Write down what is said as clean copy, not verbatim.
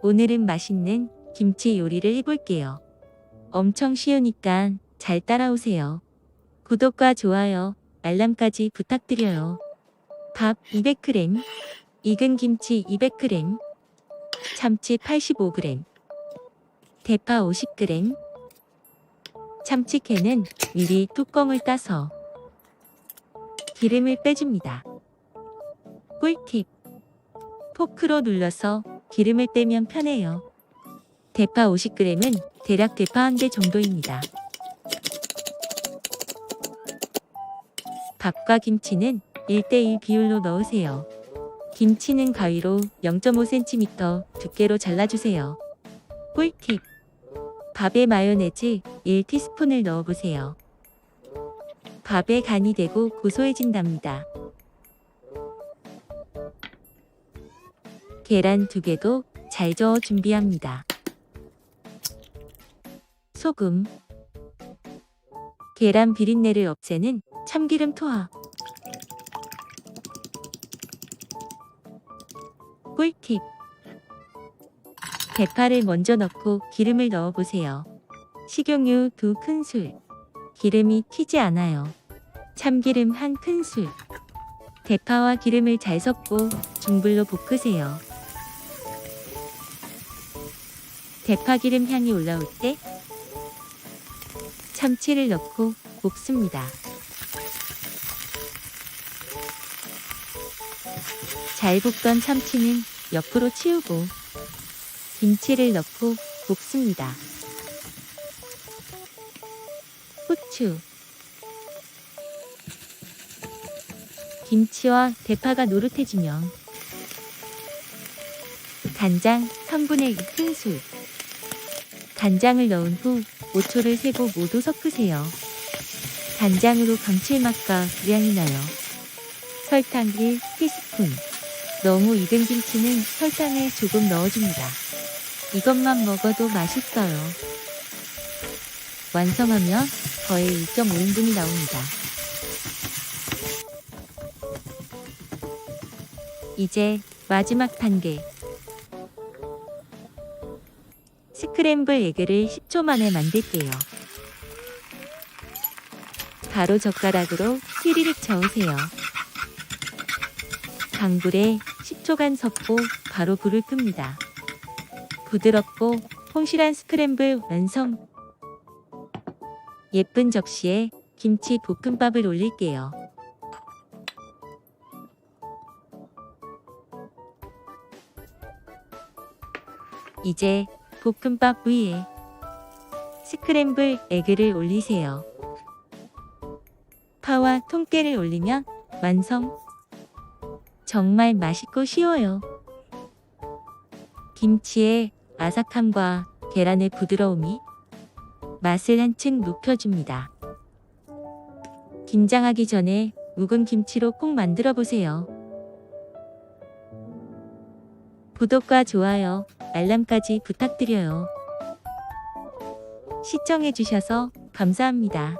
오늘은 맛있는 김치 요리를 해볼게요. 엄청 쉬우니까 잘 따라오세요. 구독과 좋아요, 알람까지 부탁드려요. 밥 200g, 익은 김치 200g, 참치 85g, 대파 50g. 참치캔은 미리 뚜껑을 따서 기름을 빼줍니다. 꿀팁! 포크로 눌러서 기름을 빼면 편해요. 대파 50g은 대략 대파 1개 정도입니다. 밥과 김치는 1:1 비율로 넣으세요. 김치는 가위로 0.5cm 두께로 잘라주세요. 꿀팁! 밥에 마요네즈 1티스푼을 넣어보세요. 밥에 간이 되고 고소해진답니다. 계란 2개도 잘 저어 준비합니다. 소금, 계란 비린내를 없애는 참기름 투하. 꿀팁! 대파를 먼저 넣고 기름을 넣어보세요. 식용유 2큰술, 기름이 튀지 않아요. 참기름 1큰술. 대파와 기름을 잘 섞고 중불로 볶으세요. 대파 기름 향이 올라올 때 참치를 넣고 볶습니다. 잘 볶던 참치는 옆으로 치우고 김치를 넣고 볶습니다. 후추. 김치와 대파가 노릇해지면 간장 2큰술. 간장을 넣은 후 5초를 세고 모두 섞으세요. 간장으로 감칠맛과 불향이 나요. 설탕 1티스푼. 너무 익은 김치는 설탕을 조금 넣어줍니다. 이것만 먹어도 맛있어요. 완성하면 거의 1.5인분이 나옵니다. 이제 마지막 단계. 스크램블 에그를 10초 만에 만들게요. 가로 젓가락으로 스리륵 저으세요. 강불에 10초간 섞고 바로 불을 끕니다. 부드럽고 통실한 스크램블 완성! 예쁜 접시에 김치 볶음밥을 올릴게요. 이제 볶음밥 위에 스크램블 에그를 올리세요. 파와 통깨를 올리면 완성! 정말 맛있고 쉬워요. 김치의 아삭함과 계란의 부드러움이 맛을 한층 높여줍니다. 김장하기 전에 묵은 김치로 꼭 만들어 보세요. 구독과 좋아요, 알람까지 부탁드려요. 시청해주셔서 감사합니다.